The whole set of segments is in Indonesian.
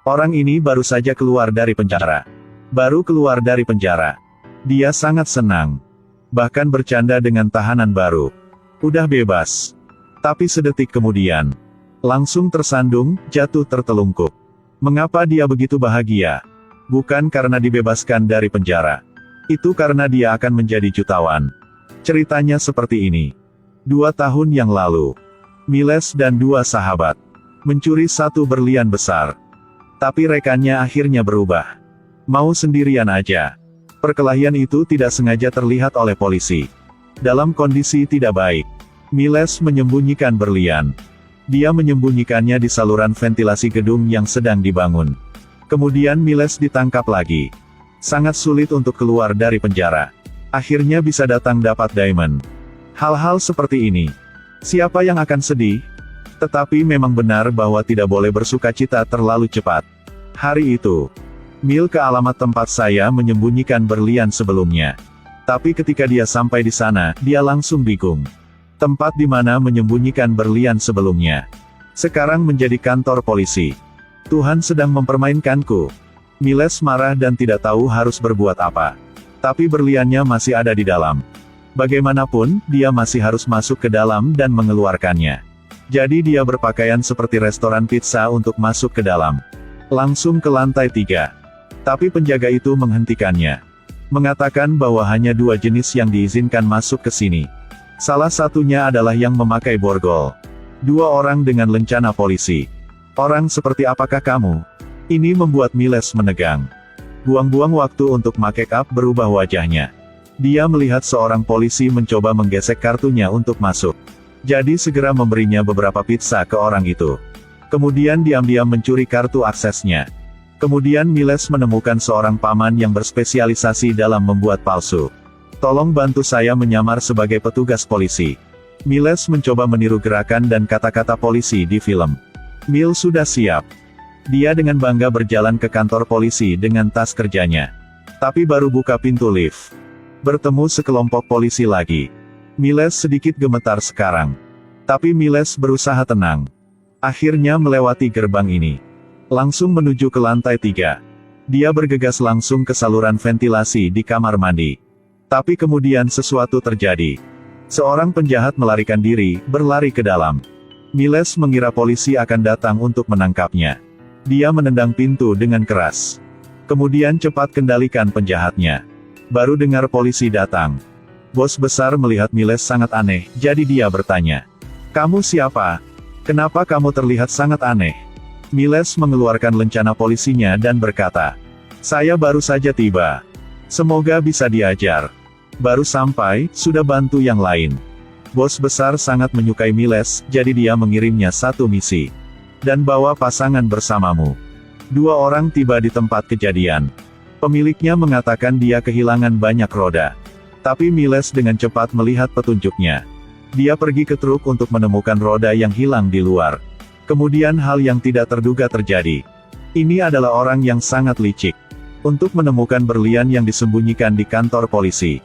Orang ini baru saja keluar dari penjara. Baru keluar dari penjara. Dia sangat senang. Bahkan bercanda dengan tahanan baru. Udah bebas. Tapi sedetik kemudian, langsung tersandung, jatuh tertelungkup. Mengapa dia begitu bahagia? Bukan karena dibebaskan dari penjara. Itu karena dia akan menjadi jutawan. Ceritanya seperti ini. 2 tahun yang lalu, Miles dan 2 sahabat mencuri 1 berlian besar. Tapi rekannya akhirnya berubah. Mau sendirian aja. Perkelahian itu tidak sengaja terlihat oleh polisi. Dalam kondisi tidak baik, Miles menyembunyikan berlian. Dia menyembunyikannya di saluran ventilasi gedung yang sedang dibangun. Kemudian Miles ditangkap lagi. Sangat sulit untuk keluar dari penjara. Akhirnya bisa datang dapat diamond. Hal-hal seperti ini. Siapa yang akan sedih? Tetapi memang benar bahwa tidak boleh bersukacita terlalu cepat. Hari itu, Mil ke alamat tempat saya menyembunyikan berlian sebelumnya. Tapi ketika dia sampai di sana, dia langsung bingung. Tempat di mana menyembunyikan berlian sebelumnya sekarang menjadi kantor polisi. Tuhan sedang mempermainkanku. Miles marah dan tidak tahu harus berbuat apa. Tapi berliannya masih ada di dalam. Bagaimanapun, dia masih harus masuk ke dalam dan mengeluarkannya. Jadi dia berpakaian seperti restoran pizza untuk masuk ke dalam. Langsung ke lantai 3. Tapi penjaga itu menghentikannya. Mengatakan bahwa hanya 2 jenis yang diizinkan masuk ke sini. Salah satunya adalah yang memakai borgol. 2 orang dengan lencana polisi. Orang seperti apakah kamu? Ini membuat Miles menegang. Buang-buang waktu untuk make up berubah wajahnya. Dia melihat seorang polisi mencoba menggesek kartunya untuk masuk. Jadi segera memberinya beberapa pizza ke orang itu. Kemudian diam-diam mencuri kartu aksesnya. Kemudian Miles menemukan seorang paman yang berspesialisasi dalam membuat palsu. Tolong bantu saya menyamar sebagai petugas polisi. Miles mencoba meniru gerakan dan kata-kata polisi di film. Mil sudah siap. Dia dengan bangga berjalan ke kantor polisi dengan tas kerjanya. Tapi baru buka pintu lift, bertemu sekelompok polisi lagi. Miles sedikit gemetar sekarang. Tapi Miles berusaha tenang. Akhirnya melewati gerbang ini. Langsung menuju ke lantai 3. Dia bergegas langsung ke saluran ventilasi di kamar mandi. Tapi kemudian sesuatu terjadi. Seorang penjahat melarikan diri, berlari ke dalam. Miles mengira polisi akan datang untuk menangkapnya. Dia menendang pintu dengan keras. Kemudian cepat kendalikan penjahatnya. Baru dengar polisi datang. Bos besar melihat Miles sangat aneh, jadi dia bertanya. Kamu siapa? Kenapa kamu terlihat sangat aneh? Miles mengeluarkan lencana polisinya dan berkata. Saya baru saja tiba. Semoga bisa diajar. Baru sampai, sudah bantu yang lain. Bos besar sangat menyukai Miles, jadi dia mengirimnya 1 misi. Dan bawa pasangan bersamamu. 2 orang tiba di tempat kejadian. Pemiliknya mengatakan dia kehilangan banyak roda. Tapi Miles dengan cepat melihat petunjuknya. Dia pergi ke truk untuk menemukan roda yang hilang di luar. Kemudian hal yang tidak terduga terjadi. Ini adalah orang yang sangat licik. Untuk menemukan berlian yang disembunyikan di kantor polisi.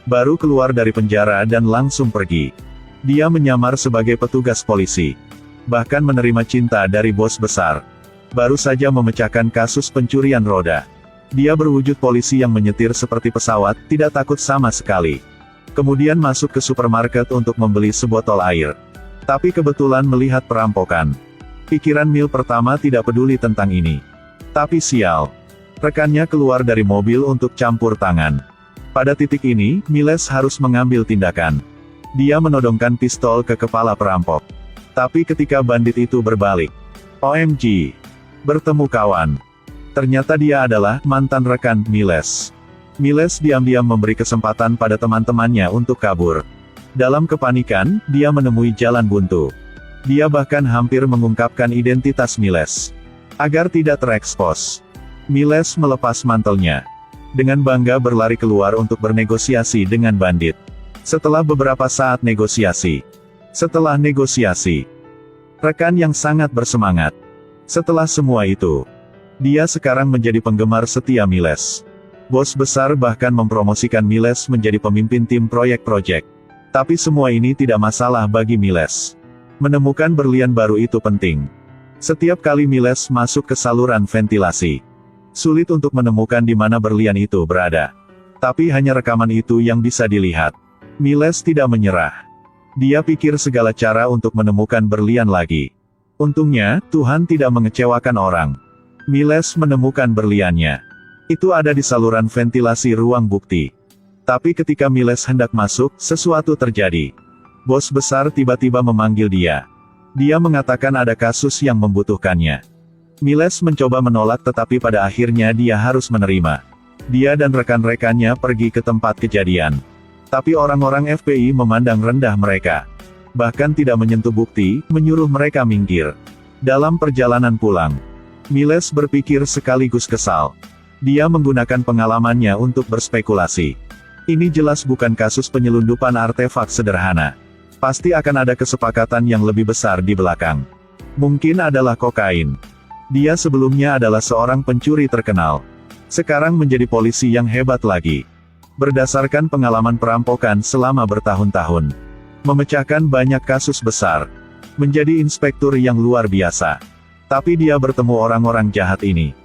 Baru keluar dari penjara dan langsung pergi. Dia menyamar sebagai petugas polisi. Bahkan menerima cinta dari bos besar. Baru saja memecahkan kasus pencurian roda. Dia berwujud polisi yang menyetir seperti pesawat, tidak takut sama sekali. Kemudian masuk ke supermarket untuk membeli sebotol air. Tapi kebetulan melihat perampokan. Pikiran Mil pertama tidak peduli tentang ini. Tapi sial. Rekannya keluar dari mobil untuk campur tangan. Pada titik ini, Miles harus mengambil tindakan. Dia menodongkan pistol ke kepala perampok. Tapi ketika bandit itu berbalik. OMG. Bertemu kawan. Ternyata dia adalah mantan rekan Miles. Miles diam-diam memberi kesempatan pada teman-temannya untuk kabur. Dalam kepanikan, dia menemui jalan buntu. Dia bahkan hampir mengungkapkan identitas Miles. Agar tidak terekspos. Miles melepas mantelnya. Dengan bangga berlari keluar untuk bernegosiasi dengan bandit. Setelah beberapa saat negosiasi. Rekan yang sangat bersemangat. Setelah semua itu. Dia sekarang menjadi penggemar setia Miles. Bos besar bahkan mempromosikan Miles menjadi pemimpin tim proyek-proyek. Tapi semua ini tidak masalah bagi Miles. Menemukan berlian baru itu penting. Setiap kali Miles masuk ke saluran ventilasi, sulit untuk menemukan di mana berlian itu berada. Tapi hanya rekaman itu yang bisa dilihat. Miles tidak menyerah. Dia pikir segala cara untuk menemukan berlian lagi. Untungnya, Tuhan tidak mengecewakan orang. Miles menemukan berliannya. Itu ada di saluran ventilasi ruang bukti. Tapi ketika Miles hendak masuk, sesuatu terjadi. Bos besar tiba-tiba memanggil dia. Dia mengatakan ada kasus yang membutuhkannya. Miles mencoba menolak tetapi pada akhirnya dia harus menerima. Dia dan rekan-rekannya pergi ke tempat kejadian. Tapi orang-orang FBI memandang rendah mereka. Bahkan tidak menyentuh bukti, menyuruh mereka minggir. Dalam perjalanan pulang, Miles berpikir sekaligus kesal. Dia menggunakan pengalamannya untuk berspekulasi. Ini jelas bukan kasus penyelundupan artefak sederhana. Pasti akan ada kesepakatan yang lebih besar di belakang. Mungkin adalah kokain. Dia sebelumnya adalah seorang pencuri terkenal. Sekarang menjadi polisi yang hebat lagi. Berdasarkan pengalaman perampokan selama bertahun-tahun. Memecahkan banyak kasus besar. Menjadi inspektur yang luar biasa. Tapi dia bertemu orang-orang jahat ini.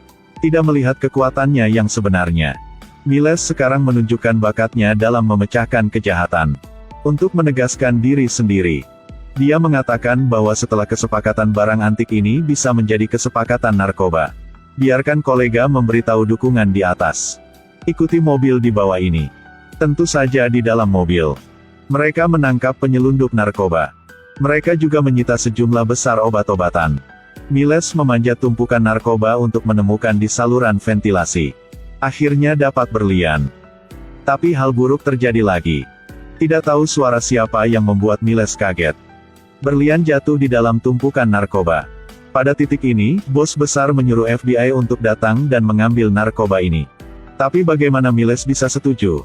Tidak melihat kekuatannya yang sebenarnya. Miles sekarang menunjukkan bakatnya dalam memecahkan kejahatan. Untuk menegaskan diri sendiri. Dia mengatakan bahwa setelah kesepakatan barang antik ini bisa menjadi kesepakatan narkoba. Biarkan kolega memberitahu dukungan di atas. Ikuti mobil di bawah ini. Tentu saja di dalam mobil. Mereka menangkap penyelundup narkoba. Mereka juga menyita sejumlah besar obat-obatan. Miles memanjat tumpukan narkoba untuk menemukan di saluran ventilasi. Akhirnya dapat berlian. Tapi hal buruk terjadi lagi. Tidak tahu suara siapa yang membuat Miles kaget. Berlian jatuh di dalam tumpukan narkoba. Pada titik ini, bos besar menyuruh FBI untuk datang dan mengambil narkoba ini. Tapi bagaimana Miles bisa setuju?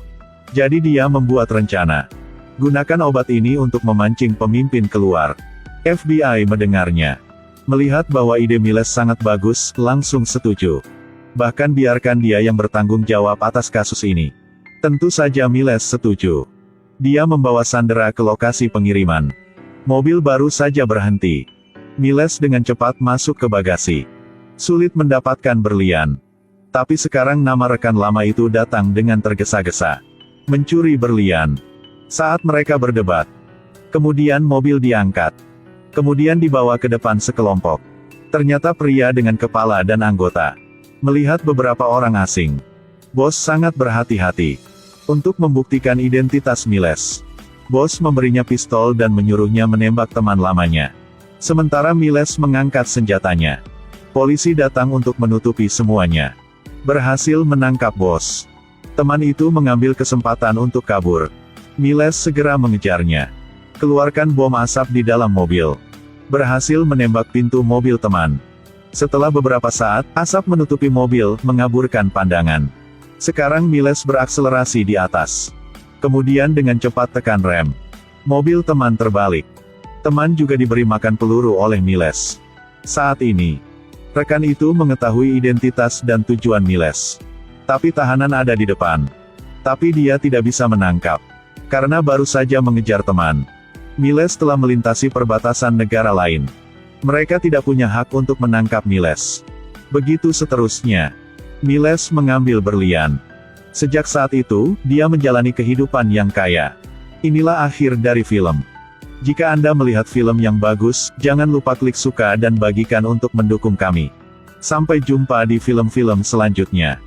Jadi dia membuat rencana. Gunakan obat ini untuk memancing pemimpin keluar. FBI mendengarnya. Melihat bahwa ide Miles sangat bagus, langsung setuju. Bahkan biarkan dia yang bertanggung jawab atas kasus ini. Tentu saja Miles setuju. Dia membawa Sandra ke lokasi pengiriman. Mobil baru saja berhenti. Miles dengan cepat masuk ke bagasi. Sulit mendapatkan berlian. Tapi sekarang nama rekan lama itu datang dengan tergesa-gesa. Mencuri berlian. Saat mereka berdebat. Kemudian mobil diangkat. Kemudian dibawa ke depan sekelompok. Ternyata pria dengan kepala dan anggota. Melihat beberapa orang asing. Bos sangat berhati-hati. Untuk membuktikan identitas Miles. Bos memberinya pistol dan menyuruhnya menembak teman lamanya. Sementara Miles mengangkat senjatanya. Polisi datang untuk menutupi semuanya. Berhasil menangkap bos. Teman itu mengambil kesempatan untuk kabur. Miles segera mengejarnya. Keluarkan bom asap di dalam mobil. Berhasil menembak pintu mobil teman. Setelah beberapa saat, asap menutupi mobil, mengaburkan pandangan. Sekarang Miles berakselerasi di atas. Kemudian dengan cepat tekan rem. Mobil teman terbalik. Teman juga diberi makan peluru oleh Miles. Saat ini, rekan itu mengetahui identitas dan tujuan Miles. Tapi tahanan ada di depan. Tapi dia tidak bisa menangkap. Karena baru saja mengejar teman. Miles telah melintasi perbatasan negara lain. Mereka tidak punya hak untuk menangkap Miles. Begitu seterusnya. Miles mengambil berlian. Sejak saat itu, dia menjalani kehidupan yang kaya. Inilah akhir dari film. Jika Anda melihat film yang bagus, jangan lupa klik suka dan bagikan untuk mendukung kami. Sampai jumpa di film-film selanjutnya.